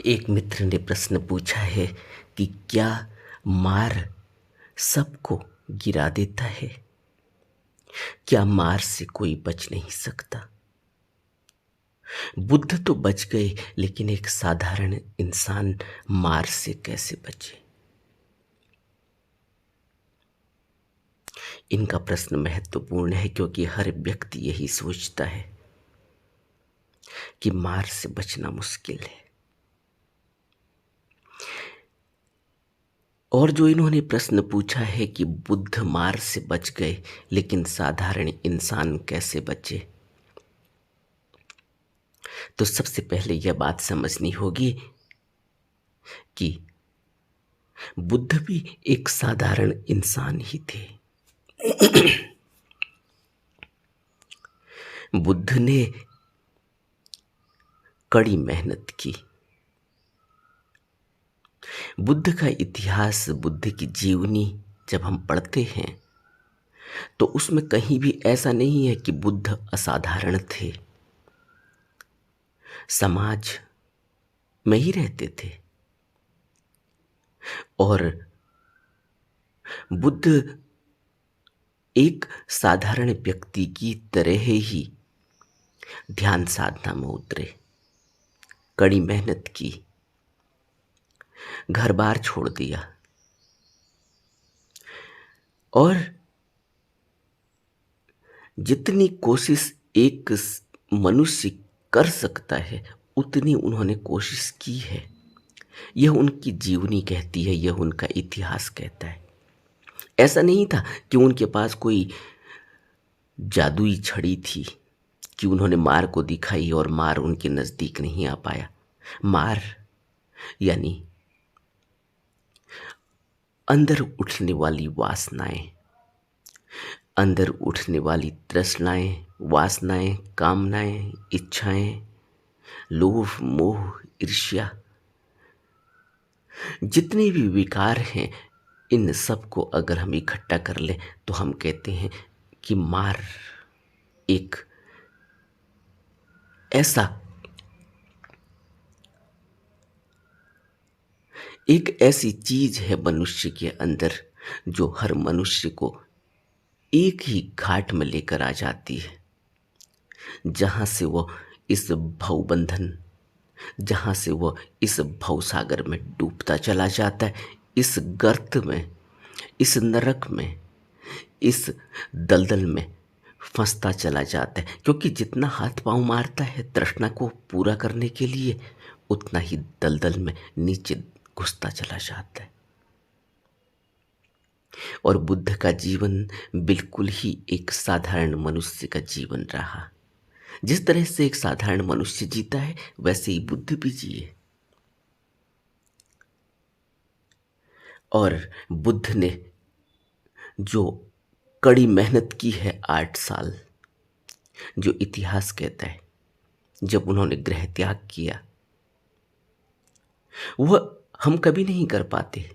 एक मित्र ने प्रश्न पूछा है कि क्या मार सबको गिरा देता है? क्या मार से कोई बच नहीं सकता? बुद्ध तो बच गए, लेकिन एक साधारण इंसान मार से कैसे बचे? इनका प्रश्न महत्वपूर्ण है क्योंकि हर व्यक्ति यही सोचता है कि मार से बचना मुश्किल है। और जो इन्होंने प्रश्न पूछा है कि बुद्ध मार से बच गए, लेकिन साधारण इंसान कैसे बचे, तो सबसे पहले यह बात समझनी होगी कि बुद्ध भी एक साधारण इंसान ही थे। बुद्ध ने कड़ी मेहनत की। बुद्ध का इतिहास, बुद्ध की जीवनी जब हम पढ़ते हैं तो उसमें कहीं भी ऐसा नहीं है कि बुद्ध असाधारण थे। समाज में ही रहते थे और बुद्ध एक साधारण व्यक्ति की तरह ही ध्यान साधना में उतरे, कड़ी मेहनत की, घर बार छोड़ दिया और जितनी कोशिश एक मनुष्य कर सकता है उतनी उन्होंने कोशिश की है। यह उनकी जीवनी कहती है, यह उनका इतिहास कहता है। ऐसा नहीं था कि उनके पास कोई जादुई छड़ी थी कि उन्होंने मार को दिखाई और मार उनके नजदीक नहीं आ पाया। मार यानी अंदर उठने वाली वासनाएं, अंदर उठने वाली तृष्णाएं, वासनाएं, कामनाएं, इच्छाएं, लोभ, मोह, ईर्ष्या, जितने भी विकार हैं, इन सब को अगर हम इकट्ठा कर लें तो हम कहते हैं कि मार एक ऐसी चीज है मनुष्य के अंदर जो हर मनुष्य को एक ही घाट में लेकर आ जाती है, जहां से वो इस भवबंधन, जहां से वो इस भवसागर में डूबता चला जाता है, इस गर्त में, इस नरक में, इस दलदल में फंसता चला जाता है। क्योंकि जितना हाथ पांव मारता है तृष्णा को पूरा करने के लिए, उतना ही दलदल में नीचे घुसता चला जाता है। और बुद्ध का जीवन बिल्कुल ही एक साधारण मनुष्य का जीवन रहा। जिस तरह से एक साधारण मनुष्य जीता है वैसे ही बुद्ध भी जिए। और बुद्ध ने जो कड़ी मेहनत की है 8 साल, जो इतिहास कहता है, जब उन्होंने गृह त्याग किया, वह हम कभी नहीं कर पाते,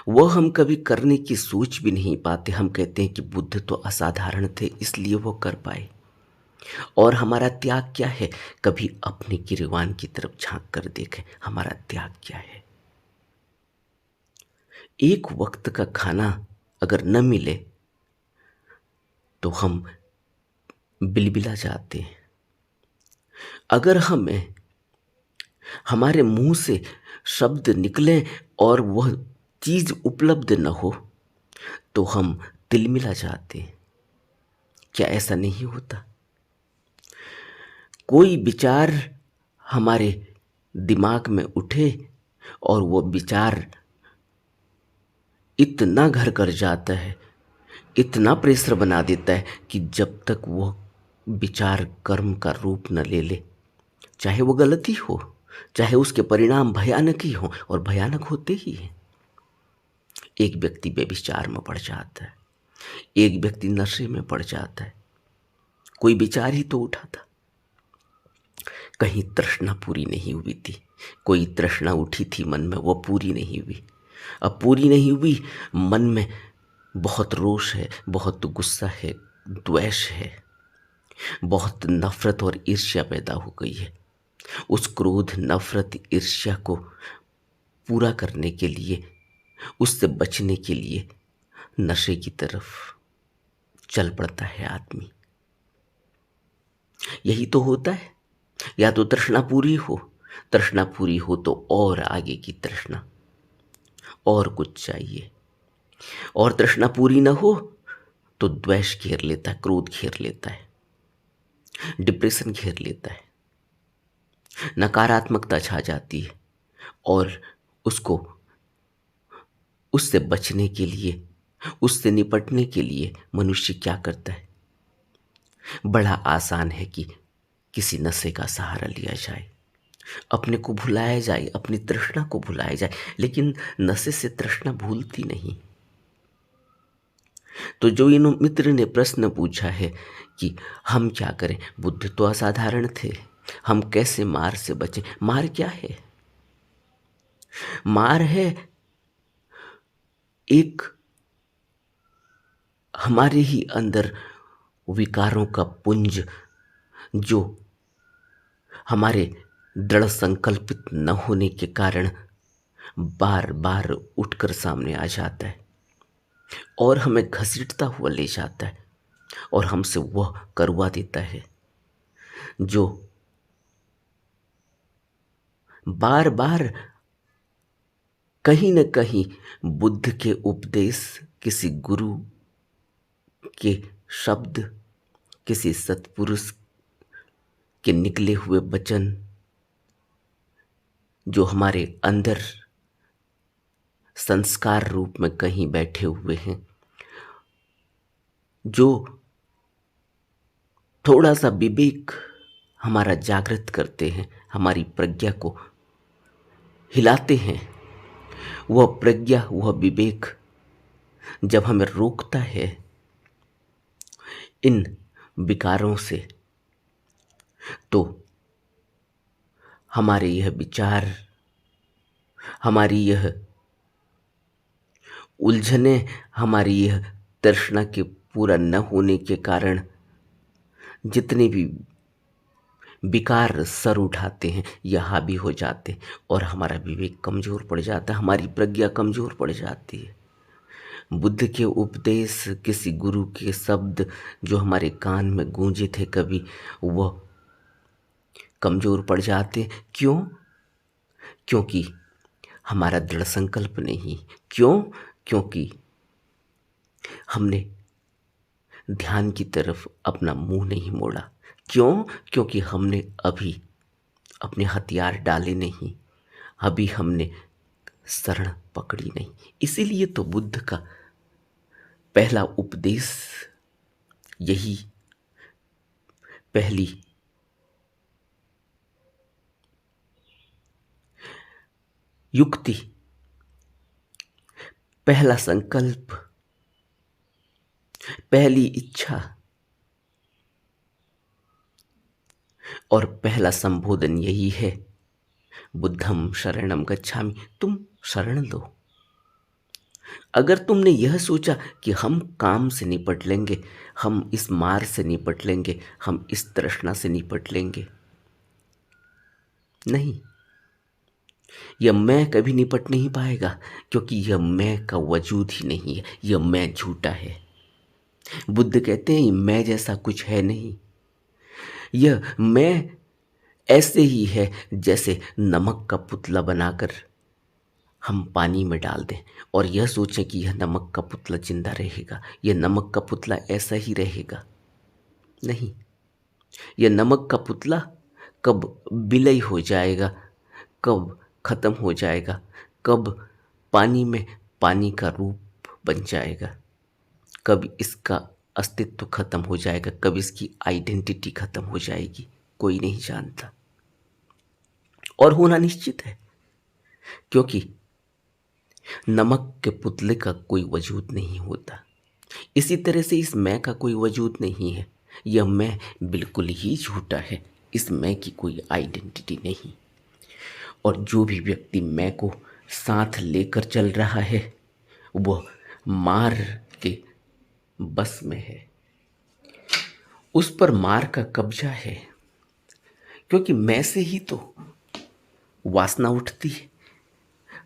वह हम कभी करने की सोच भी नहीं पाते। हम कहते हैं कि बुद्ध तो असाधारण थे इसलिए वो कर पाए। और हमारा त्याग क्या है? कभी अपने गिरवान की तरफ झांक कर देखें, हमारा त्याग क्या है? एक वक्त का खाना अगर न मिले तो हम बिलबिला जाते हैं। अगर हमें हमारे मुंह से शब्द निकले और वह चीज उपलब्ध न हो तो हम तिलमिला जाते हैं। क्या ऐसा नहीं होता? कोई विचार हमारे दिमाग में उठे और वो विचार इतना घर कर जाता है, इतना प्रेशर बना देता है कि जब तक वो विचार कर्म का रूप न ले ले, चाहे वो गलती हो, चाहे उसके परिणाम भयानक ही हो, और भयानक होते ही हैं। एक व्यक्ति व्यभिचार में पड़ जाता है, एक व्यक्ति नशे में पड़ जाता है। कोई विचार ही तो उठा था, कहीं तृष्णा पूरी नहीं हुई थी, कोई तृष्णा उठी थी मन में, वो पूरी नहीं हुई। अब पूरी नहीं हुई, मन में बहुत रोष है, बहुत गुस्सा है, द्वेष है, बहुत नफरत और ईर्ष्या पैदा हो गई है। उस क्रोध, नफरत, ईर्ष्या को पूरा करने के लिए, उससे बचने के लिए नशे की तरफ चल पड़ता है आदमी। यही तो होता है। या तो तृष्णा पूरी हो तो और आगे की तृष्णा, और कुछ चाहिए। और तृष्णा पूरी न हो तो द्वेष घेर लेता है, क्रोध घेर लेता है, डिप्रेशन घेर लेता है, नकारात्मकता छा जाती है। और उसको उससे बचने के लिए, उससे निपटने के लिए मनुष्य क्या करता है? बड़ा आसान है कि किसी नशे का सहारा लिया जाए, अपने को भुलाया जाए, अपनी तृष्णा को भुलाया जाए। लेकिन नशे से तृष्णा भूलती नहीं। तो जो इन मित्र ने प्रश्न पूछा है कि हम क्या करें, बुद्ध तो असाधारण थे, हम कैसे मार से बचें? मार क्या है? मार है एक हमारे ही अंदर विकारों का पुंज, जो हमारे दृढ़ संकल्पित न होने के कारण बार बार उठकर सामने आ जाता है और हमें घसीटता हुआ ले जाता है और हमसे वह करवा देता है जो बार बार कहीं न कहीं बुद्ध के उपदेश, किसी गुरु के शब्द, किसी सत्पुरुष के निकले हुए वचन जो हमारे अंदर संस्कार रूप में कहीं बैठे हुए हैं, जो थोड़ा सा विवेक हमारा जागृत करते हैं, हमारी प्रज्ञा को हिलाते हैं। वह प्रज्ञा, वह विवेक जब हमें रोकता है इन विकारों से, तो हमारे यह विचार, हमारी यह उलझने, हमारी यह तृष्णा के पूरा न होने के कारण जितने भी विकार सर उठाते हैं, यह हावी हो जाते हैं और हमारा विवेक कमज़ोर पड़ जाता है, हमारी प्रज्ञा कमज़ोर पड़ जाती है। बुद्ध के उपदेश, किसी गुरु के शब्द जो हमारे कान में गूंजे थे कभी, वह कमज़ोर पड़ जाते। क्यों? क्योंकि हमारा दृढ़ संकल्प नहीं। क्यों? क्योंकि हमने ध्यान की तरफ अपना मुंह नहीं मोड़ा। क्यों? क्योंकि हमने अभी अपने हथियार डाले नहीं, अभी हमने शरण पकड़ी नहीं। इसीलिए तो बुद्ध का पहला उपदेश यही, पहली युक्ति, पहला संकल्प, पहली इच्छा और पहला संबोधन यही है, बुद्धम शरणम गच्छामि। तुम शरण लो। अगर तुमने यह सोचा कि हम काम से निपट लेंगे, हम इस मार से निपट लेंगे, हम इस तृष्णा से निपट लेंगे, नहीं, यह मैं कभी निपट नहीं पाएगा, क्योंकि यह मैं का वजूद ही नहीं है। यह मैं झूठा है। बुद्ध कहते हैं मैं जैसा कुछ है नहीं। यह मैं ऐसे ही है जैसे नमक का पुतला बनाकर हम पानी में डाल दें और यह सोचें कि यह नमक का पुतला जिंदा रहेगा। यह नमक का पुतला ऐसा ही रहेगा, नहीं। यह नमक का पुतला कब विलय हो जाएगा, कब खत्म हो जाएगा, कब पानी में पानी का रूप बन जाएगा, कब इसका अस्तित्व खत्म हो जाएगा, कब इसकी आइडेंटिटी खत्म हो जाएगी, कोई नहीं जानता। और होना निश्चित है, क्योंकि नमक के पुतले का कोई वजूद नहीं होता। इसी तरह से इस मैं का कोई वजूद नहीं है। यह मैं बिल्कुल ही झूठा है। इस मैं की कोई आइडेंटिटी नहीं। और जो भी व्यक्ति मैं को साथ लेकर चल रहा है, वह मार के बस में है, उस पर मार का कब्जा है। क्योंकि मैं से ही तो वासना उठती है,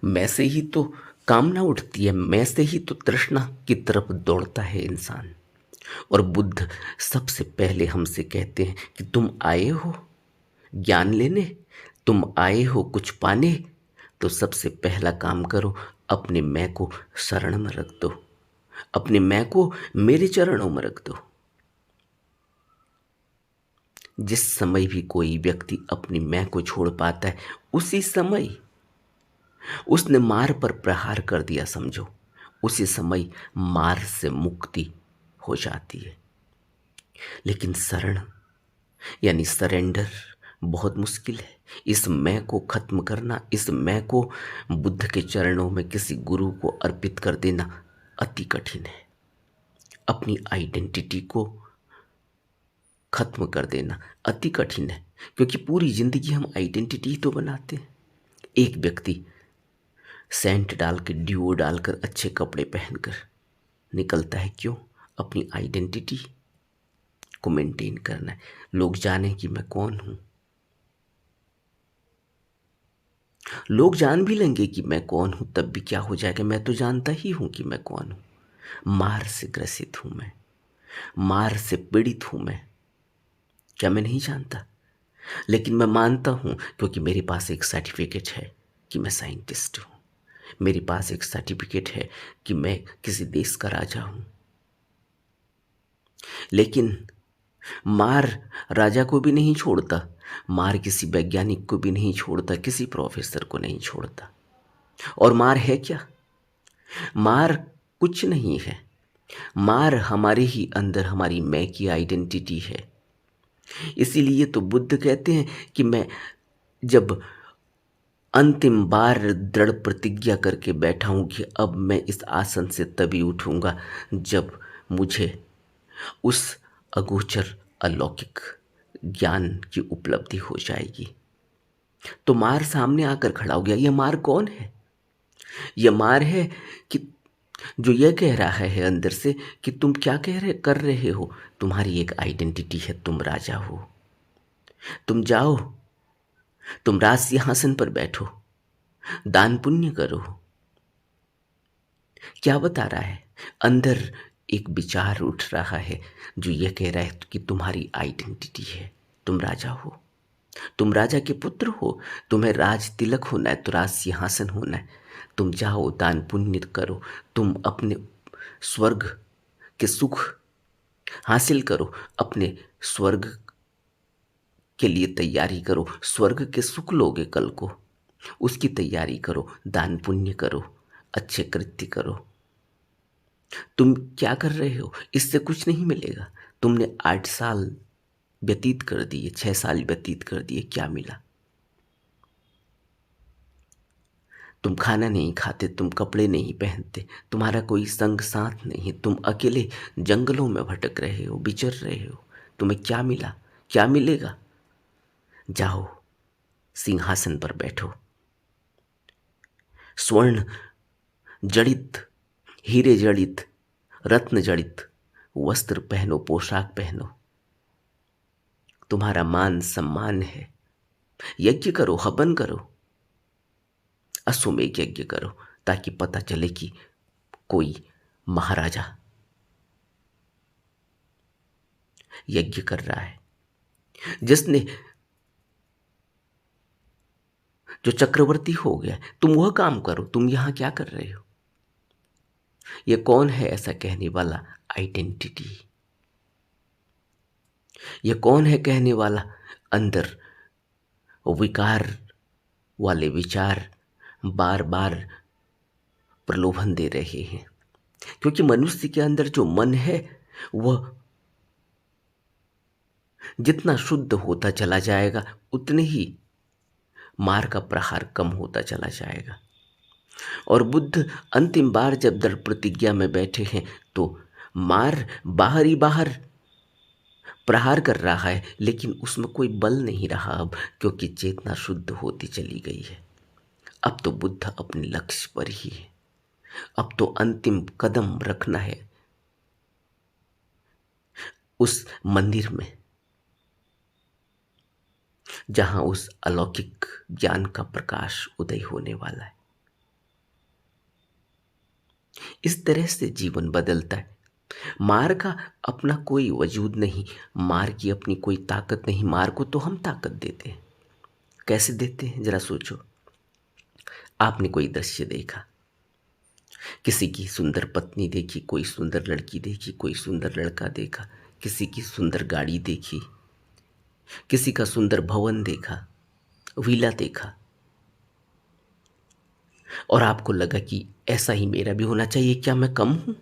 मैं से ही तो कामना उठती है, मैं से ही तो तृष्णा की तरफ दौड़ता है इंसान। और बुद्ध सबसे पहले हमसे कहते हैं कि तुम आए हो ज्ञान लेने, तुम आए हो कुछ पाने, तो सबसे पहला काम करो, अपने मैं को शरण में रख दो, अपने मैं को मेरे चरणों में रख दो। जिस समय भी कोई व्यक्ति अपनी मैं को छोड़ पाता है, उसी समय उसने मार पर प्रहार कर दिया समझो, उसी समय मार से मुक्ति हो जाती है। लेकिन शरण यानी सरेंडर बहुत मुश्किल है। इस मैं को खत्म करना, इस मैं को बुद्ध के चरणों में किसी गुरु को अर्पित कर देना अति कठिन है। अपनी आइडेंटिटी को खत्म कर देना अति कठिन है, क्योंकि पूरी जिंदगी हम आइडेंटिटी ही तो बनाते हैं। एक व्यक्ति सेंट डाल के ड्यूओ डालकर अच्छे कपड़े पहनकर निकलता है, क्यों? अपनी आइडेंटिटी को मेंटेन करना है, लोग जाने कि मैं कौन हूं। लोग जान भी लेंगे कि मैं कौन हूं, तब भी क्या हो जाएगा, मैं तो जानता ही हूं कि मैं कौन हूं। मार से ग्रसित हूं मैं, मार से पीड़ित हूं मैं। क्या मैं नहीं जानता? लेकिन मैं मानता हूं, क्योंकि मेरे पास एक सर्टिफिकेट है कि मैं साइंटिस्ट हूं, मेरे पास एक सर्टिफिकेट है कि मैं किसी देश का राजा हूं। लेकिन मार राजा को भी नहीं छोड़ता, मार किसी वैज्ञानिक को भी नहीं छोड़ता, किसी प्रोफेसर को नहीं छोड़ता। और मार है क्या? मार कुछ नहीं है। मार हमारे ही अंदर हमारी मैं की आइडेंटिटी है। इसीलिए तो बुद्ध कहते हैं कि मैं जब अंतिम बार दृढ़ प्रतिज्ञा करके बैठा हूं कि अब मैं इस आसन से तभी उठूंगा जब मुझे उस अगोचर अलौकिक ज्ञान की उपलब्धि हो जाएगी। तो मार सामने आकर खड़ा हो गया। यह मार कौन है? यह मार है कि जो यह कह रहा है अंदर से कि तुम क्या कर रहे हो। तुम्हारी एक आइडेंटिटी है, तुम राजा हो। तुम जाओ, तुम राज सिंहासन पर बैठो, दान पुण्य करो। क्या बता रहा है? अंदर एक विचार उठ रहा है जो यह कह रहा है कि तुम्हारी आइडेंटिटी है, तुम राजा हो, तुम राजा के पुत्र हो, तुम्हें राज तिलक होना है तो राज सिंहासन होना है। तुम जाओ, दान पुण्य करो, तुम अपने स्वर्ग के सुख हासिल करो, अपने स्वर्ग के लिए तैयारी करो। स्वर्ग के सुख लोगे कल को, उसकी तैयारी करो, दान पुण्य करो, अच्छे कृत्य करो। तुम क्या कर रहे हो? इससे कुछ नहीं मिलेगा। तुमने 8 साल व्यतीत कर दिए, 6 साल व्यतीत कर दिए, क्या मिला? तुम खाना नहीं खाते, तुम कपड़े नहीं पहनते, तुम्हारा कोई संग साथ नहीं, तुम अकेले जंगलों में भटक रहे हो, विचर रहे हो। तुम्हें क्या मिला? क्या मिलेगा? जाओ, सिंहासन पर बैठो, स्वर्ण जड़ित, हीरे जड़ित, रत्न जड़ित वस्त्र पहनो, पोशाक पहनो। तुम्हारा मान सम्मान है। यज्ञ करो, हवन करो, अश्वमेध यज्ञ करो, ताकि पता चले कि कोई महाराजा यज्ञ कर रहा है, जिसने जो चक्रवर्ती हो गया। तुम वह काम करो। तुम यहां क्या कर रहे हो? यह कौन है ऐसा कहने वाला? आइडेंटिटी। यह कौन है कहने वाला? अंदर विकार वाले विचार बार बार प्रलोभन दे रहे हैं, क्योंकि मनुष्य के अंदर जो मन है वह जितना शुद्ध होता चला जाएगा उतने ही मार का प्रहार कम होता चला जाएगा। और बुद्ध अंतिम बार जब दृढ़ प्रतिज्ञा में बैठे हैं तो मार बाहर ही बाहर प्रहार कर रहा है, लेकिन उसमें कोई बल नहीं रहा अब, क्योंकि चेतना शुद्ध होती चली गई है। अब तो बुद्ध अपने लक्ष्य पर ही है। अब तो अंतिम कदम रखना है उस मंदिर में जहां उस अलौकिक ज्ञान का प्रकाश उदय होने वाला है। इस तरह से जीवन बदलता है। मार का अपना कोई वजूद नहीं, मार की अपनी कोई ताकत नहीं, मार को तो हम ताकत देते हैं। कैसे देते हैं जरा सोचो। आपने कोई दृश्य देखा, किसी की सुंदर पत्नी देखी, कोई सुंदर लड़की देखी, कोई सुंदर लड़का देखा, किसी की सुंदर गाड़ी देखी, किसी का सुंदर भवन देखा, विला देखा, और आपको लगा कि ऐसा ही मेरा भी होना चाहिए। क्या मैं कम हूं?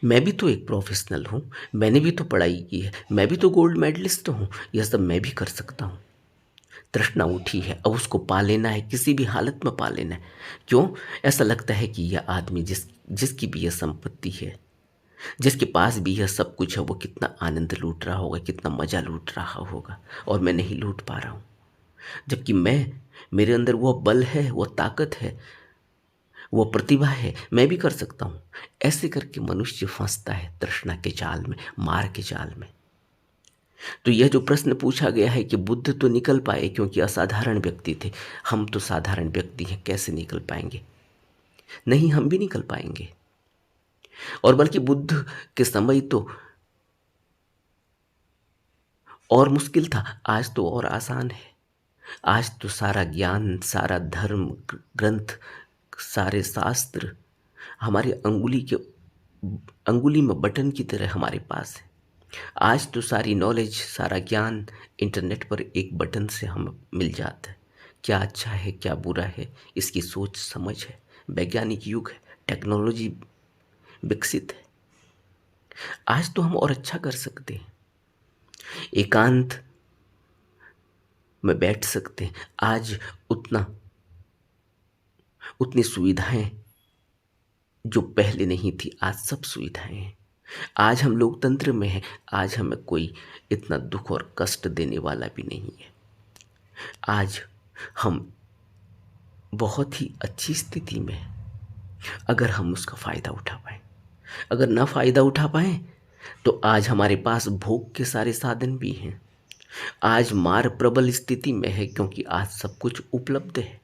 मैं भी तो एक प्रोफेशनल हूं, मैंने भी तो पढ़ाई की है, मैं भी तो गोल्ड मेडलिस्ट हूं, यह सब मैं भी कर सकता हूं। तृष्णा उठी है, अब उसको पा लेना है, किसी भी हालत में पा लेना है। क्यों? ऐसा लगता है कि यह आदमी जिसकी भी यह संपत्ति है, जिसके पास भी यह सब कुछ है, वो कितना आनंद लूट रहा होगा, कितना मजा लूट रहा होगा, और मैं नहीं लूट पा रहा हूं। जबकि मेरे अंदर वो बल है, वो ताकत है, वो प्रतिभा है, मैं भी कर सकता हूं। ऐसे करके मनुष्य फंसता है तृष्णा के जाल में, मार के जाल में। तो यह जो प्रश्न पूछा गया है कि बुद्ध तो निकल पाए क्योंकि असाधारण व्यक्ति थे, हम तो साधारण व्यक्ति हैं, कैसे निकल पाएंगे? नहीं, हम भी निकल पाएंगे। और बल्कि बुद्ध के समय तो और मुश्किल था, आज तो और आसान है। आज तो सारा ज्ञान, सारा धर्म ग्रंथ, सारे शास्त्र हमारे अंगुली में बटन की तरह हमारे पास है। आज तो सारी नॉलेज, सारा ज्ञान इंटरनेट पर एक बटन से हम मिल जाता है। क्या अच्छा है, क्या बुरा है, इसकी सोच समझ है। वैज्ञानिक युग है, टेक्नोलॉजी विकसित है। आज तो हम और अच्छा कर सकते हैं, एकांत में बैठ सकते हैं। आज उतना उतनी सुविधाएं जो पहले नहीं थी, आज सब सुविधाएं हैं। आज हम लोकतंत्र में हैं, आज हमें कोई इतना दुख और कष्ट देने वाला भी नहीं है। आज हम बहुत ही अच्छी स्थिति में हैं, अगर हम उसका फ़ायदा उठा पाएँ। अगर ना फ़ायदा उठा पाएँ, तो आज हमारे पास भोग के सारे साधन भी हैं। आज मार प्रबल स्थिति में है क्योंकि आज सब कुछ उपलब्ध है।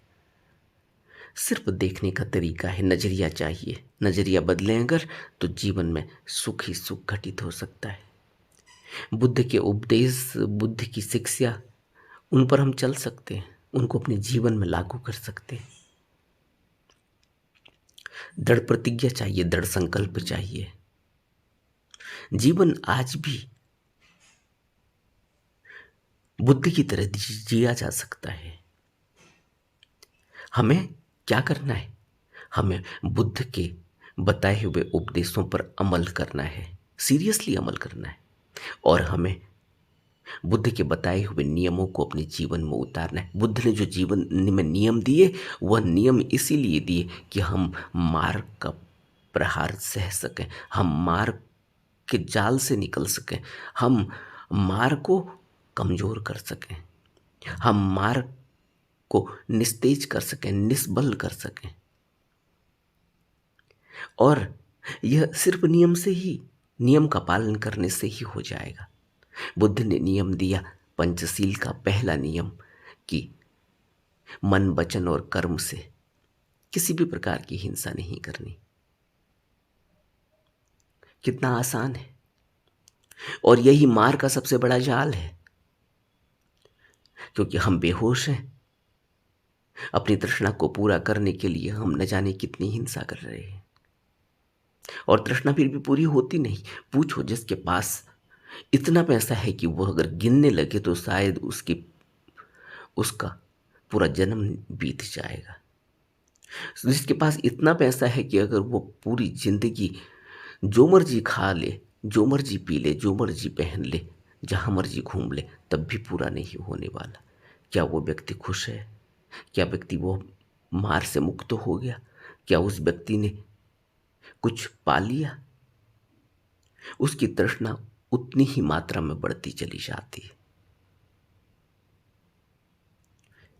सिर्फ देखने का तरीका है, नज़रिया चाहिए। नज़रिया बदलें अगर, तो जीवन में सुख ही सुख घटित हो सकता है। बुद्ध के उपदेश, बुद्ध की शिक्षा, उन पर हम चल सकते हैं, उनको अपने जीवन में लागू कर सकते हैं। दृढ़ प्रतिज्ञा चाहिए, दृढ़ संकल्प चाहिए। जीवन आज भी बुद्ध की तरह जिया जा सकता है। हमें क्या करना है? हमें बुद्ध के बताए हुए उपदेशों पर अमल करना है, सीरियसली अमल करना है, और हमें बुद्ध के बताए हुए नियमों को अपने जीवन में उतारना है। बुद्ध ने जो जीवन में नियम दिए, वह नियम इसीलिए दिए कि हम मार का प्रहार सह सकें, हम मार के जाल से निकल सकें, हम मार को कमज़ोर कर सकें, हम मार को निस्तेज कर सकें, निष्बल कर सकें। और यह सिर्फ नियम का पालन करने से ही हो जाएगा। बुद्ध ने नियम दिया, पंचशील का पहला नियम, कि मन, वचन और कर्म से किसी भी प्रकार की हिंसा नहीं करनी। कितना आसान है, और यही मार का सबसे बड़ा जाल है, क्योंकि हम बेहोश हैं। अपनी तृष्णा को पूरा करने के लिए हम न जाने कितनी हिंसा कर रहे हैं, और तृष्णा फिर भी पूरी होती नहीं। पूछो जिसके पास इतना पैसा है कि वो अगर गिनने लगे तो शायद उसका पूरा जन्म बीत जाएगा। जिसके पास इतना पैसा है कि अगर वो पूरी जिंदगी जो मर्जी खा ले, जो मर्जी पी ले, जो मर्जी पहन ले, जहाँ मर्जी घूम ले, तब भी पूरा नहीं होने वाला। क्या वो व्यक्ति खुश है? क्या व्यक्ति वो मार से मुक्त हो गया? क्या उस व्यक्ति ने कुछ पा लिया? उसकी तृष्णा उतनी ही मात्रा में बढ़ती चली जाती है।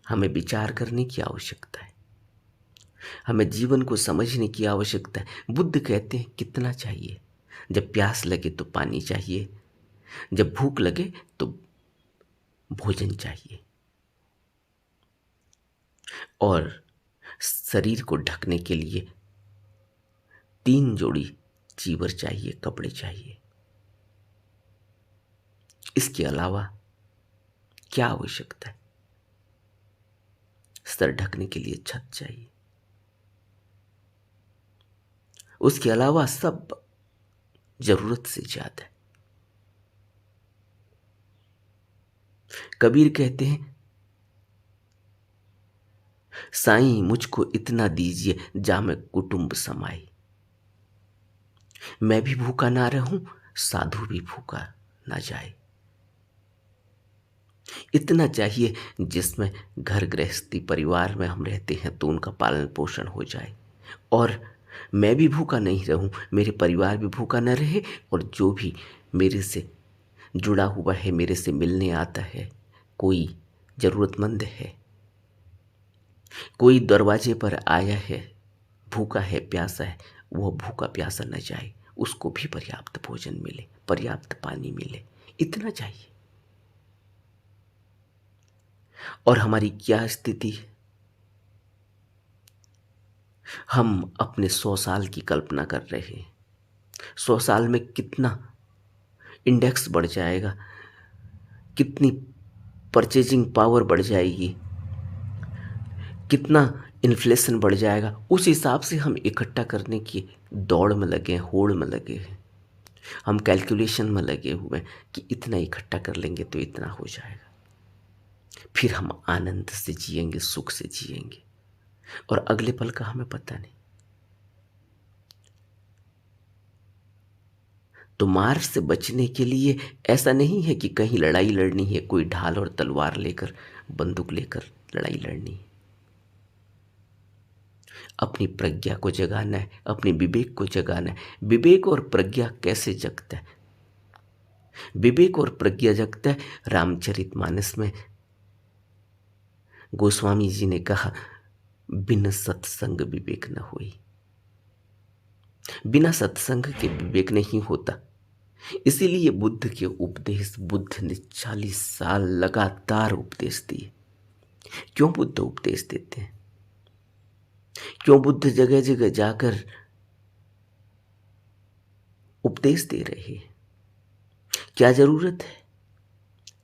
हमें विचार करने की आवश्यकता है, हमें जीवन को समझने की आवश्यकता है। बुद्ध कहते हैं कितना चाहिए? जब प्यास लगे तो पानी चाहिए, जब भूख लगे तो भोजन चाहिए और शरीर को ढकने के लिए 3 जोड़ी चीवर चाहिए, कपड़े चाहिए। इसके अलावा क्या आवश्यकता है? सर ढकने के लिए छत चाहिए। उसके अलावा सब जरूरत से ज्यादा है। कबीर कहते हैं, साईं मुझको इतना दीजिए जामे कुटुंब समाई। मैं भी भूखा ना रहूं, साधु भी भूखा ना जाए। इतना चाहिए जिसमें घर गृहस्थी परिवार में हम रहते हैं तो उनका पालन पोषण हो जाए, और मैं भी भूखा नहीं रहूं, मेरे परिवार भी भूखा न रहे, और जो भी मेरे से जुड़ा हुआ है, मेरे से मिलने आता है, कोई जरूरतमंद है, कोई दरवाजे पर आया है, भूखा है, प्यासा है, वह भूखा प्यासा न जाए, उसको भी पर्याप्त भोजन मिले, पर्याप्त पानी मिले। इतना चाहिए। और हमारी क्या स्थिति है? हम अपने 100 साल की कल्पना कर रहे हैं। 100 साल में कितना इंडेक्स बढ़ जाएगा, कितनी परचेजिंग पावर बढ़ जाएगी, कितना इन्फ्लेशन बढ़ जाएगा, उस हिसाब से हम इकट्ठा करने की दौड़ में लगे हैं, होड़ में लगे हैं। हम कैलकुलेशन में लगे हुए हैं कि इतना इकट्ठा कर लेंगे तो इतना हो जाएगा, फिर हम आनंद से जिएंगे, सुख से जिएंगे, और अगले पल का हमें पता नहीं। तो मार से बचने के लिए ऐसा नहीं है कि कहीं लड़ाई लड़नी है, कोई ढाल और तलवार लेकर, बंदूक लेकर लड़ाई लड़नी है। अपनी प्रज्ञा को जगाना है, अपने विवेक को जगाना है। विवेक और प्रज्ञा कैसे जगता है? विवेक और प्रज्ञा जगता है, रामचरितमानस में गोस्वामी जी ने कहा, बिन सत्संग विवेक न होई। बिना सत्संग के विवेक नहीं होता। इसीलिए बुद्ध के उपदेश, बुद्ध ने 40 साल लगातार उपदेश दिए। क्यों बुद्ध उपदेश देते हैं? क्यों बुद्ध जगह जगह जाकर उपदेश दे रहे हैं? क्या जरूरत है?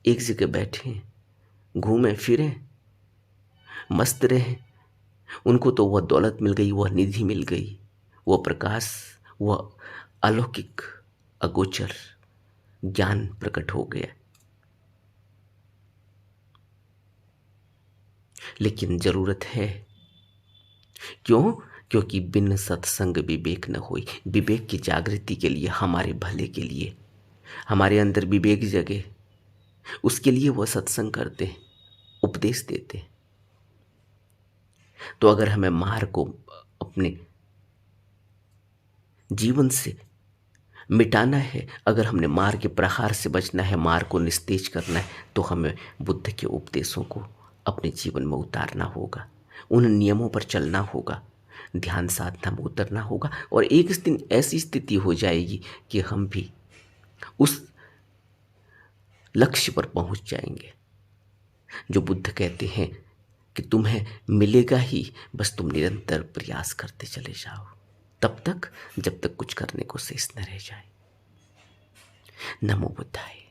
एक जगह बैठे, घूमें फिरें, मस्त रहें। उनको तो वह दौलत मिल गई, वह निधि मिल गई, वह प्रकाश, वह अलौकिक अगोचर ज्ञान प्रकट हो गया। लेकिन जरूरत है। क्यों? क्योंकि बिन सत्संग विवेक न होई। विवेक की जागृति के लिए, हमारे भले के लिए, हमारे अंदर विवेक जगे, उसके लिए वह सत्संग करते हैं, उपदेश देते हैं। तो अगर हमें मार को अपने जीवन से मिटाना है, अगर हमने मार के प्रहार से बचना है, मार को निस्तेज करना है, तो हमें बुद्ध के उपदेशों को अपने जीवन में उतारना होगा, उन नियमों पर चलना होगा, ध्यान साधना में उतरना होगा। और एक दिन ऐसी स्थिति हो जाएगी कि हम भी उस लक्ष्य पर पहुंच जाएंगे जो बुद्ध कहते हैं कि तुम्हें मिलेगा ही, बस तुम निरंतर प्रयास करते चले जाओ, तब तक जब तक कुछ करने को शेष न रह जाए। नमो बुद्धाय।